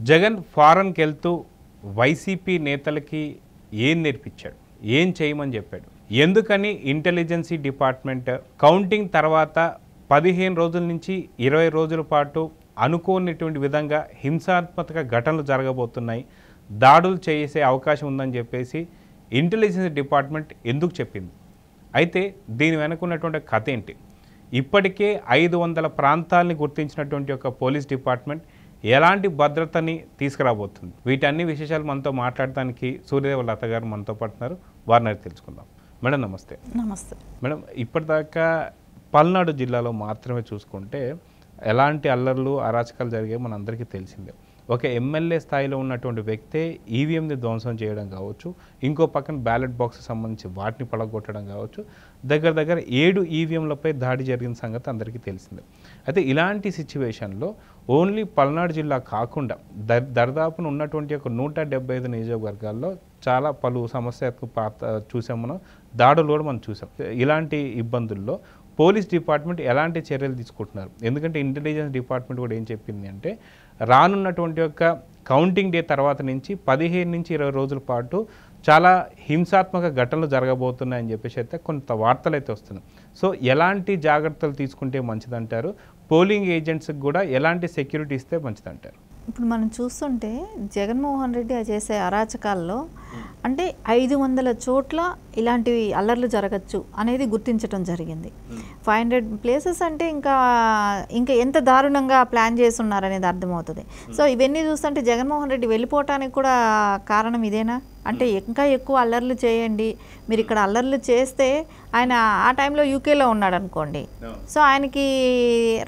జగన్ ఫారెన్కి వెళ్తూ వైసీపీ నేతలకి ఏం నేర్పించాడు, ఏం చేయమని చెప్పాడు, ఎందుకని ఇంటెలిజెన్సీ డిపార్ట్మెంట్ కౌంటింగ్ తర్వాత 15 రోజుల నుంచి 20 రోజుల పాటు అనుకోనటువంటి విధంగా హింసాత్మక ఘటనలు జరగబోతున్నాయి, దాడులు చేసే అవకాశం ఉందని చెప్పేసి ఇంటెలిజెన్స్ డిపార్ట్మెంట్ ఎందుకు చెప్పింది? అయితే దీని వెనుకున్నటువంటి కథ ఏంటి? ఇప్పటికే 500 ప్రాంతాలని గుర్తించినటువంటి ఒక పోలీస్ డిపార్ట్మెంట్ ఎలాంటి భద్రతని తీసుకురాబోతుంది? వీటన్ని విశేషాలు మనతో మాట్లాడటానికి సూర్యదేవ లత గారు మనతో పాటున్నారు. వారిని తెలుసుకుందాం. మేడం నమస్తే. నమస్తే మేడం, ఇప్పటిదాకా పల్నాడు జిల్లాలో మాత్రమే చూసుకుంటే ఎలాంటి అల్లర్లు అరాచకాలు జరిగాయి మనందరికీ తెలిసిందే. ఒక ఎమ్మెల్యే స్థాయిలో ఉన్నటువంటి వ్యక్తే ఈవీఎంని ధ్వంసం చేయడం కావచ్చు, ఇంకో పక్కన బ్యాలెట్ బాక్స్ సంబంధించి వాటిని పడగొట్టడం కావచ్చు, దగ్గర 7 ఈవీఎంలపై దాడి జరిగిన సంగతి అందరికీ తెలిసిందే. అయితే ఇలాంటి సిచ్యువేషన్లో ఓన్లీ పల్నాడు జిల్లా కాకుండా దరిదాపున ఉన్నటువంటి ఒక 175 నియోజకవర్గాల్లో చాలా పలు సమస్యాత్మక చూసాం, మనం దాడులు కూడా మనం చూసాం. ఇలాంటి ఇబ్బందుల్లో పోలీస్ డిపార్ట్మెంట్ ఎలాంటి చర్యలు తీసుకుంటున్నారు? ఎందుకంటే ఇంటెలిజెన్స్ డిపార్ట్మెంట్ కూడా ఏం చెప్పింది అంటే రానున్నటువంటి యొక్క కౌంటింగ్ డే తర్వాత నుంచి 15 నుంచి 20 రోజుల పాటు చాలా హింసాత్మక ఘటనలు జరగబోతున్నాయని చెప్పేసి అయితే కొంత వార్తలు అయితే వస్తున్నాయి. సో ఎలాంటి జాగ్రత్తలు తీసుకుంటే మంచిదంటారు? పోలింగ్ ఏజెంట్స్కి కూడా ఎలాంటి సెక్యూరిటీ ఇస్తే మంచిదంటారు? ఇప్పుడు మనం చూస్తుంటే జగన్మోహన్ రెడ్డి చేసే అరాచకాల్లో అంటే 500 చోట్ల ఇలాంటివి అల్లర్లు జరగచ్చు అనేది గుర్తించడం జరిగింది. 500 ప్లేసెస్ అంటే ఇంకా ఎంత దారుణంగా ప్లాన్ చేస్తున్నారనేది అర్థమవుతుంది. సో ఇవన్నీ చూస్తుంటే జగన్మోహన్ రెడ్డి వెళ్ళిపోవటానికి కూడా కారణం ఇదేనా? అంటే ఇంకా ఎక్కువ అల్లర్లు చేయండి, మీరు ఇక్కడ అల్లర్లు చేస్తే ఆయన ఆ టైంలో యూకేలో ఉన్నాడు అనుకోండి, సో ఆయనకి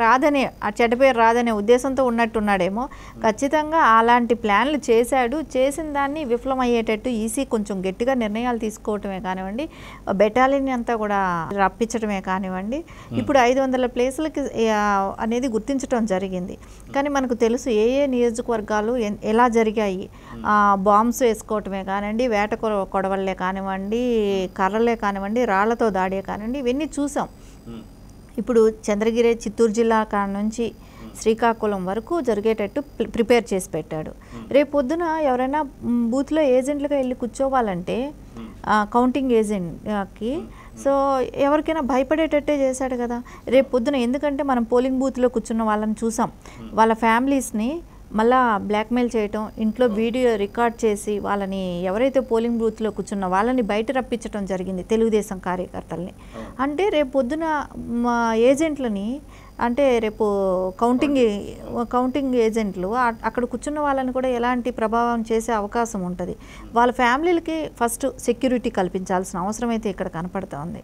రాదనే ఆ చెడ్డ పేరు రాదనే ఉద్దేశంతో ఉన్నట్టున్నాడేమో. ఖచ్చితంగా అలాంటి ప్లాన్లు చేశాడు. చేసిన దాన్ని విఫలమయ్యేటట్టు ఈసీ కొంచెం గట్టిగా నిర్ణయాలు తీసుకోవటమే కానివ్వండి, బెటాలియన్ అంతా కూడా రప్పించడమే కానివ్వండి, ఇప్పుడు 500 ప్లేసులకి అనేది గుర్తించడం జరిగింది. కానీ మనకు తెలుసు ఏ నియోజకవర్గాలు ఎలా జరిగాయి. బాంబ్స్ వేసుకోవటమే కానివ్వండి, వేట కొడవళ్ళే కానివ్వండి, కర్రలే కానివ్వండి, రాళ్లతో దాడే కానివ్వండి, ఇవన్నీ చూసాం. ఇప్పుడు చంద్రగిరి చిత్తూరు జిల్లా కాడ నుంచి శ్రీకాకుళం వరకు జరిగేటట్టు ప్రిపేర్ చేసి పెట్టాడు. రేపు పొద్దున ఎవరైనా బూత్లో ఏజెంట్లుగా వెళ్ళి కూర్చోవాలంటే కౌంటింగ్ ఏజెంట్కి సో ఎవరికైనా భయపడేటట్టే చేశాడు కదా రేపు పొద్దున. ఎందుకంటే మనం పోలింగ్ బూత్లో కూర్చున్న వాళ్ళని చూసాం, వాళ్ళ ఫ్యామిలీస్ని మళ్ళా బ్లాక్మెయిల్ చేయటం, ఇంట్లో వీడియో రికార్డ్ చేసి వాళ్ళని ఎవరైతే పోలింగ్ బూత్లో కూర్చున్న వాళ్ళని బయట రప్పించడం జరిగింది, తెలుగుదేశం కార్యకర్తల్ని. అంటే రేపు పొద్దున ఏజెంట్లని అంటే రేపు కౌంటింగ్ ఏజెంట్లు అక్కడ కూర్చున్న వాళ్ళని కూడా ఎలాంటి ప్రభావం చేసే అవకాశం ఉంటుంది. వాళ్ళ ఫ్యామిలీలకి ఫస్ట్ సెక్యూరిటీ కల్పించాల్సిన అవసరం అయితే ఇక్కడ కనపడుతోంది.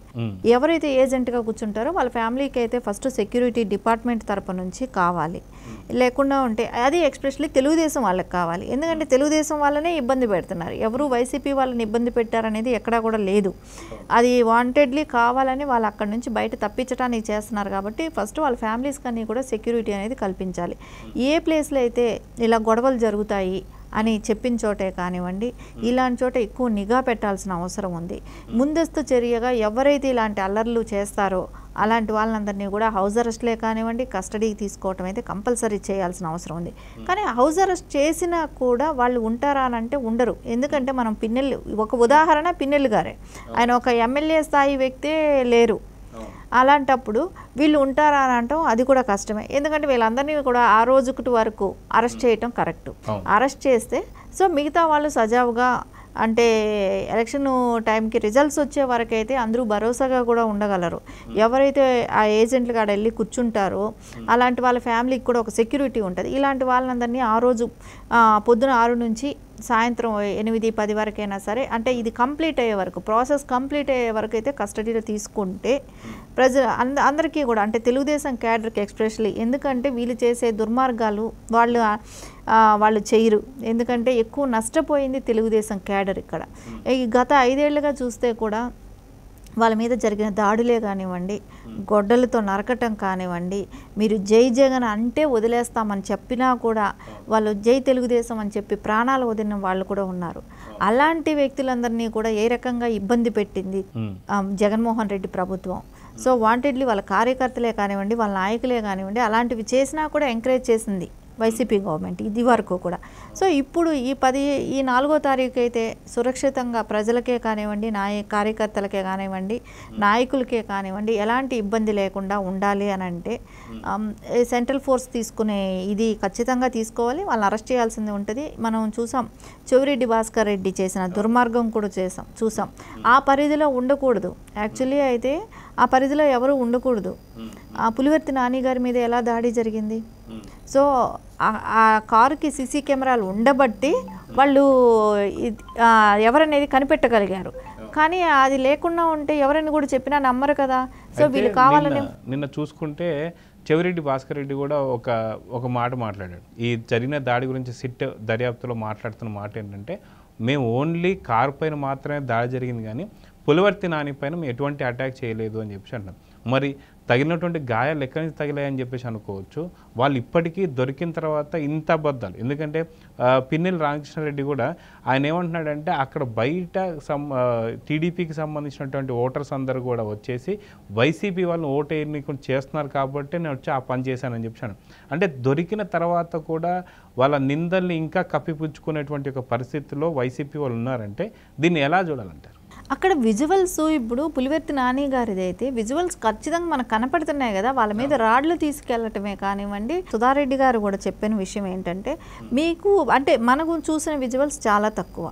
ఎవరైతే ఏజెంట్గా కూర్చుంటారో వాళ్ళ ఫ్యామిలీకి అయితే ఫస్ట్ సెక్యూరిటీ డిపార్ట్మెంట్ తరపు నుంచి కావాలి. లేకుండా ఉంటే అది ఎక్స్పెషల్లీ తెలుగుదేశం వాళ్ళకి కావాలి. ఎందుకంటే తెలుగుదేశం వాళ్ళనే ఇబ్బంది పెడుతున్నారు, ఎవరు వైసీపీ వాళ్ళని ఇబ్బంది పెట్టారనేది ఎక్కడా కూడా లేదు. అది వాంటెడ్లీ కావాలని వాళ్ళు అక్కడి నుంచి బయట తప్పించడానికి చేస్తున్నారు. కాబట్టి ఫస్ట్ వాళ్ళ ఫ్యామిలీస్ కన్నీ కూడా సెక్యూరిటీ అనేది కల్పించాలి. ఏ ప్లేస్లో అయితే ఇలా గొడవలు జరుగుతాయి అని చెప్పిన చోటే కానివ్వండి, ఇలాంటి చోట ఎక్కువ నిఘా పెట్టాల్సిన అవసరం ఉంది. ముందస్తు చర్యగా ఎవరైతే ఇలాంటి అల్లర్లు చేస్తారో అలాంటి వాళ్ళందరినీ కూడా హౌస్ అరెస్ట్లే కానివ్వండి, కస్టడీకి తీసుకోవటం అయితే కంపల్సరీ చేయాల్సిన అవసరం ఉంది. కానీ హౌస్ అరెస్ట్ చేసినా కూడా వాళ్ళు ఉంటారా అని అంటే ఉండరు. ఎందుకంటే మనం ఒక ఉదాహరణ పిన్నెల్లి గారే, ఆయన ఒక ఎమ్మెల్యే స్థాయి వ్యక్తే లేరు. అలాంటప్పుడు వీళ్ళు ఉంటారా అని అంటాం అది కూడా కష్టమే. ఎందుకంటే వీళ్ళందరినీ కూడా ఆ రోజుకి వరకు అరెస్ట్ చేయటం కరెక్ట్. అరెస్ట్ చేస్తే సో మిగతా వాళ్ళు సజావుగా అంటే ఎలక్షన్ టైంకి రిజల్ట్స్ వచ్చే వరకు అయితే అందరూ భరోసాగా కూడా ఉండగలరు. ఎవరైతే ఆ ఏజెంట్లు కాడ వెళ్ళి కూర్చుంటారో అలాంటి వాళ్ళ ఫ్యామిలీకి కూడా ఒక సెక్యూరిటీ ఉంటుంది. ఇలాంటి వాళ్ళందరినీ ఆ రోజు పొద్దున 6 నుంచి సాయంత్రం 8-10 వరకైనా సరే, అంటే ఇది కంప్లీట్ అయ్యే వరకు, ప్రాసెస్ కంప్లీట్ అయ్యే వరకు అయితే కస్టడీలో తీసుకుంటే అందరికీ కూడా అంటే తెలుగుదేశం క్యాడర్కి ఎక్స్పెషల్లీ, ఎందుకంటే వీళ్ళు చేసే దుర్మార్గాలు వాళ్ళు చేయరు. ఎందుకంటే ఎక్కువ నష్టపోయింది తెలుగుదేశం క్యాడర్ ఇక్కడ. ఈ గత 5 ఏళ్లుగా చూస్తే కూడా వాళ్ళ మీద జరిగిన దాడులే కానివ్వండి, గొడ్డలతో నరకటం కానివ్వండి, మీరు జై జగన్ అంటే వదిలేస్తామని చెప్పినా కూడా వాళ్ళు జై తెలుగుదేశం అని చెప్పి ప్రాణాలు వదిలిన వాళ్ళు కూడా ఉన్నారు. అలాంటి వ్యక్తులందరినీ కూడా ఏ రకంగా ఇబ్బంది పెట్టింది జగన్మోహన్ రెడ్డి ప్రభుత్వం. సో వాంటెడ్లీ వాళ్ళ కార్యకర్తలే కానివ్వండి, వాళ్ళ నాయకులే కానివ్వండి, అలాంటివి చేసినా కూడా ఎంకరేజ్ చేసింది వైసీపీ గవర్నమెంట్ ఇది వరకు కూడా. సో ఇప్పుడు ఈ 4వ తారీఖు అయితే సురక్షితంగా ప్రజలకే కానివ్వండి, కార్యకర్తలకే కానివ్వండి, నాయకులకే కానివ్వండి ఎలాంటి ఇబ్బంది లేకుండా ఉండాలి అని అంటే సెంట్రల్ ఫోర్స్ తీసుకునే ఇది ఖచ్చితంగా తీసుకోవాలి. వాళ్ళని అరెస్ట్ చేయాల్సింది ఉంటుంది. మనం చూసాం చెవిరెడ్డి భాస్కర్ రెడ్డి చేసిన దుర్మార్గం కూడా చూసాం. ఆ పరిధిలో ఉండకూడదు. యాక్చువల్లీ అయితే ఆ పరిధిలో ఎవరు ఉండకూడదు. ఆ పులివర్తి నాని గారి మీద ఎలా దాడి జరిగింది? సో ఆ కారుకి సీసీ కెమెరాలు ఉండబట్టి వాళ్ళు ఎవరనేది కనిపెట్టగలిగారు. కానీ అది లేకుండా ఉంటే ఎవరైనా కూడా చెప్పినా నమ్మరు కదా. సో వీళ్ళు కావాలని నిన్న చూసుకుంటే చెవిరెడ్డి భాస్కర్ రెడ్డి కూడా ఒక మాట మాట్లాడాడు. ఈ జరిగిన దాడి గురించి సిట్ దర్యాప్తులో మాట్లాడుతున్న మాట ఏంటంటే, మేము ఓన్లీ కారు పైన మాత్రమే దాడి జరిగింది కానీ పులివర్తి నాని పైన మేము ఎటువంటి అటాక్ చేయలేదు అని చెప్పేసి అంటున్నాం. మరి తగినటువంటి గాయాలు ఎక్కడి నుంచి తగిలాయని చెప్పేసి అనుకోవచ్చు. వాళ్ళు ఇప్పటికీ దొరికిన తర్వాత ఇంత అబద్ధాలు. ఎందుకంటే పిన్నెల్లి రామకృష్ణారెడ్డి కూడా ఆయన ఏమంటున్నాడంటే, అక్కడ బయట టీడీపీకి సంబంధించినటువంటి ఓటర్స్ అందరూ కూడా వచ్చేసి వైసీపీ వాళ్ళు ఓటు ఎన్నికలు చేస్తున్నారు కాబట్టి నేను వచ్చి ఆ పని చేశానని చెప్పాను. అంటే దొరికిన తర్వాత కూడా వాళ్ళ నిందల్ని ఇంకా కప్పిపుచ్చుకునేటువంటి ఒక పరిస్థితిలో వైసీపీ వాళ్ళు ఉన్నారంటే దీన్ని ఎలా చూడాలంటారు? అక్కడ విజువల్స్ ఇప్పుడు పులివర్తి నాని గారిది అయితే విజువల్స్ ఖచ్చితంగా మనకు కనపడుతున్నాయి కదా. వాళ్ళ మీద రాడ్లు తీసుకెళ్లటమే కానివ్వండి. సుధారెడ్డి గారు కూడా చెప్పిన విషయం ఏంటంటే, మీకు అంటే మనకు చూసిన విజువల్స్ చాలా తక్కువ.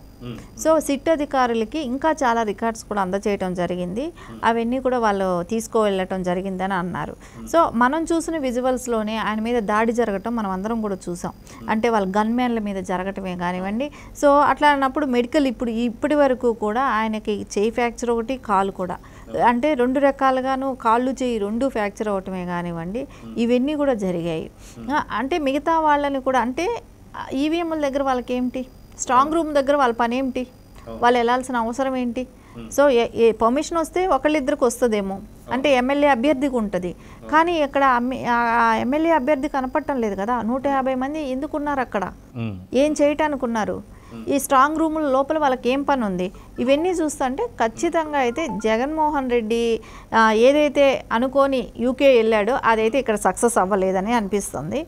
సో సిట్ అధికారులకి ఇంకా చాలా రికార్డ్స్ కూడా అందజేయటం జరిగింది. అవన్నీ కూడా వాళ్ళు తీసుకువెళ్ళటం జరిగిందని అన్నారు. సో మనం చూసిన విజువల్స్లోనే ఆయన మీద దాడి జరగటం మనం అందరం కూడా చూసాం. అంటే వాళ్ళ గన్మెన్ల మీద జరగటమే కానివ్వండి. సో అట్లా అన్నప్పుడు మెడికల్ ఇప్పటి వరకు కూడా ఆయనకి చేయి ఫ్రాక్చర్ ఒకటి, కాలు కూడా, అంటే 2 రకాలుగాను కాళ్ళు చేయి 2 ఫ్రాక్చర్ అవటమే కానివ్వండి. ఇవన్నీ కూడా జరిగాయి. అంటే మిగతా వాళ్ళని కూడా అంటే ఈవీఎంల దగ్గర వాళ్ళకి ఏంటి, స్ట్రాంగ్ రూమ్ దగ్గర వాళ్ళ పని ఏమిటి, వాళ్ళు వెళ్ళాల్సిన అవసరం ఏంటి? సో ఏ పర్మిషన్ వస్తే ఒకళ్ళిద్దరికి వస్తుందేమో, అంటే ఎమ్మెల్యే అభ్యర్థికి ఉంటుంది. కానీ ఇక్కడ ఎమ్మెల్యే అభ్యర్థి కనపడటం లేదు కదా. 150 మంది ఎందుకున్నారు అక్కడ? ఏం చేయటానికి ఉన్నారు? ఈ స్ట్రాంగ్ రూముల లోపల వాళ్ళకి ఏం పని ఉంది? ఇవన్నీ చూస్తుంటే ఖచ్చితంగా అయితే జగన్మోహన్ రెడ్డి ఏదైతే అనుకోని యూకే వెళ్ళాడో అదైతే ఇక్కడ సక్సెస్ అవ్వలేదని అనిపిస్తుంది.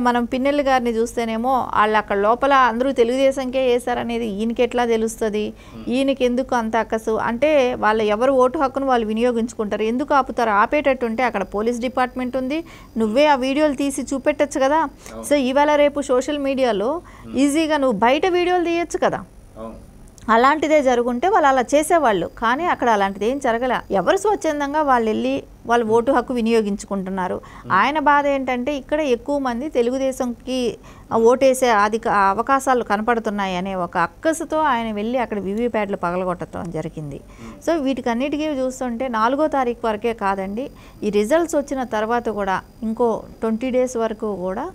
మనం పిన్నెల్లి గారిని చూస్తేనేమో వాళ్ళు అక్కడ లోపల అందరూ తెలుగుదేశంకే వేశారనేది ఈయనకి ఎట్లా తెలుస్తుంది? ఈయనకి ఎందుకు అంత అక్కసు? అంటే వాళ్ళు ఎవరు ఓటు హక్కును వాళ్ళు వినియోగించుకుంటారు. ఎందుకు ఆపుతారు? ఆపేటట్టుంటే అక్కడ పోలీస్ డిపార్ట్మెంట్ ఉంది. నువ్వే ఆ వీడియోలు తీసి చూపెట్టచ్చు కదా. సో ఇవాళ రేపు సోషల్ మీడియాలో ఈజీగా నువ్వు బయట వీడియోలు తీయచ్చు కదా. అలాంటిదే జరుగుంటే వాళ్ళు అలా చేసేవాళ్ళు. కానీ అక్కడ అలాంటిది ఏం జరగలే. ఎవరు స్వచ్ఛందంగా వాళ్ళు వెళ్ళి వాళ్ళు ఓటు హక్కు వినియోగించుకుంటున్నారు. ఆయన బాధ ఏంటంటే ఇక్కడ ఎక్కువ మంది తెలుగుదేశంకి ఓటేసే అవకాశాలు కనపడుతున్నాయి అనే ఒక అక్కసుతో ఆయన వెళ్ళి అక్కడ వివిప్యాట్లు పగలగొట్టడం జరిగింది. సో వీటికన్నిటికీ చూస్తుంటే 4వ తారీఖు వరకే కాదండి, ఈ రిజల్ట్స్ వచ్చిన తర్వాత కూడా ఇంకో 20 days వరకు కూడా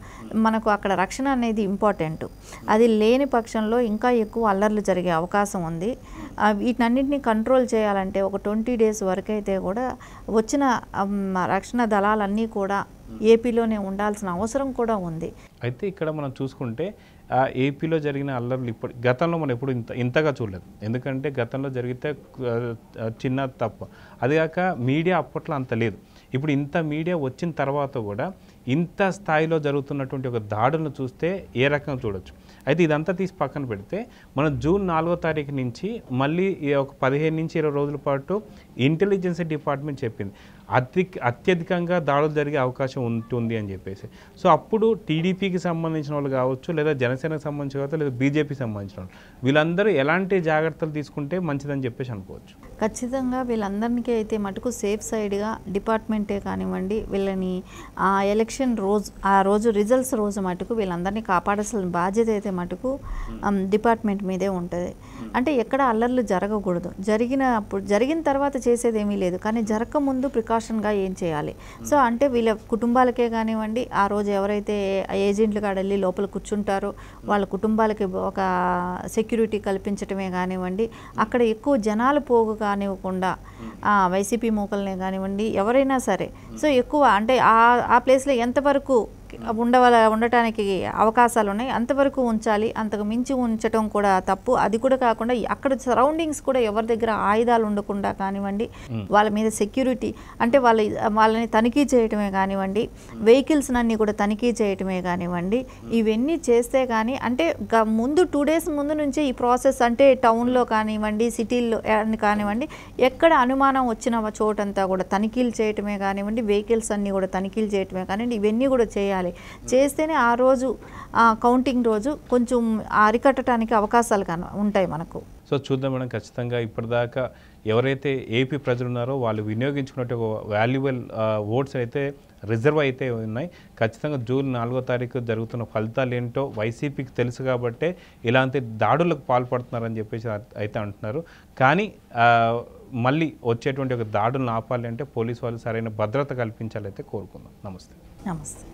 మనకు అక్కడ రక్షణ అనేది ఇంపార్టెంట్. అది లేని పక్షంలో ఇంకా ఎక్కువ అల్లర్లు జరిగే అవకాశం ఉంది. వీటన్నిటిని కంట్రోల్ చేయాలంటే ఒక 20 days వరకు అయితే కూడా వచ్చిన రక్షణ దళాలన్నీ కూడా ఏపీలోనే ఉండాల్సిన అవసరం కూడా ఉంది. అయితే ఇక్కడ మనం చూసుకుంటే ఏపీలో జరిగిన అల్లర్లు గతంలో మనం ఎప్పుడు ఇంతగా చూడలేదు. ఎందుకంటే గతంలో జరిగితే చిన్న తప్ప, అదిగాక మీడియా అప్పట్లో అంత లేదు. ఇప్పుడు ఇంత మీడియా వచ్చిన తర్వాత కూడా ఇంత స్థాయిలో జరుగుతున్నటువంటి ఒక దాడులను చూస్తే ఏ రకంగా చూడొచ్చు. అయితే ఇదంతా తీసి పక్కన పెడితే మనం జూన్ 4వ తారీఖు నుంచి మళ్ళీ ఒక 15 నుంచి 20 రోజుల పాటు ఇంటెలిజెన్స్ డిపార్ట్మెంట్ చెప్పింది అత్యధికంగా దాడులు జరిగే అవకాశం ఉంటుంది అని చెప్పేసి. సో అప్పుడు టీడీపీకి సంబంధించిన వాళ్ళు కావచ్చు, లేదా జనసేనకు సంబంధించిన కావచ్చు, లేదా బీజేపీకి సంబంధించిన వాళ్ళు, వీళ్ళందరూ ఎలాంటి జాగ్రత్తలు తీసుకుంటే మంచిదని చెప్పేసి అనుకోవచ్చు? ఖచ్చితంగా వీళ్ళందరికీ అయితే మటుకు సేఫ్ సైడ్గా డిపార్ట్మెంటే కానివ్వండి, వీళ్ళని ఎలక్షన్ రోజు ఆ రోజు రిజల్ట్స్ రోజు మటుకు వీళ్ళందరినీ కాపాడాల్సిన బాధ్యత అయితే మటుకు డిపార్ట్మెంట్ మీదే ఉంటుంది. అంటే ఎక్కడ అల్లర్లు జరగకూడదు. జరిగిన తర్వాత చేసేది ఏమీ లేదు, కానీ జరగకముందు ప్రికాషన్గా ఏం చేయాలి? సో అంటే వీళ్ళ కుటుంబాలకే కానివ్వండి, ఆ రోజు ఎవరైతే ఏజెంట్లు కాడ వెళ్ళి లోపల కూర్చుంటారో వాళ్ళ కుటుంబాలకి ఒక సెక్యూరిటీ కల్పించటమే కానివ్వండి, అక్కడ ఎక్కువ జనాలు పోగు కానివ్వకుండా వైసీపీ మూకల్నే కానివ్వండి ఎవరైనా సరే, సో ఎక్కువ అంటే ఆ ప్లేస్లో ఎంతవరకు ఉండటానికి అవకాశాలు ఉన్నాయి, అంతవరకు ఉంచాలి. అంతకు మించి ఉంచడం కూడా తప్పు. అది కూడా కాకుండా అక్కడ సరౌండింగ్స్ కూడా ఎవరి దగ్గర ఆయుధాలు ఉండకుండా కానివ్వండి, వాళ్ళ మీద సెక్యూరిటీ అంటే వాళ్ళని తనిఖీ చేయటమే కానివ్వండి, వెహికల్స్ అన్నీ కూడా తనిఖీ చేయటమే కానివ్వండి, ఇవన్నీ చేస్తే కానీ అంటే ముందు 2 days ముందు నుంచే ఈ ప్రాసెస్ అంటే టౌన్లో కానివ్వండి, సిటీల్లో కానివ్వండి, ఎక్కడ అనుమానం వచ్చిన చోటంతా కూడా తనిఖీలు చేయటమే కానివ్వండి, వెహికల్స్ అన్నీ కూడా తనిఖీలు చేయటమే కానివ్వండి, ఇవన్నీ కూడా చేయాలి. చేస్తేనే ఆ రోజు కౌంటింగ్ రోజు కొంచెం అరికట్టడానికి అవకాశాలు ఉంటాయి మనకు. సో చూద్దాం మేడం, ఖచ్చితంగా ఇప్పటిదాకా ఎవరైతే ఏపీ ప్రజలు ఉన్నారో వాళ్ళు వినియోగించుకున్నట్టు వాల్యుబుల్ ఓట్స్ అయితే రిజర్వ్ అయితే ఉన్నాయి. ఖచ్చితంగా జూన్ 4వ తారీఖు జరుగుతున్న ఫలితాలు ఏంటో వైసీపీకి తెలుసు కాబట్టే ఇలాంటి దాడులకు పాల్పడుతున్నారని చెప్పేసి అయితే అంటున్నారు. కానీ మళ్ళీ వచ్చేటువంటి ఒక దాడులను ఆపాలి అంటే పోలీసు వాళ్ళు సరైన భద్రత కల్పించాలైతే కోరుకుందాం. నమస్తే. నమస్తే.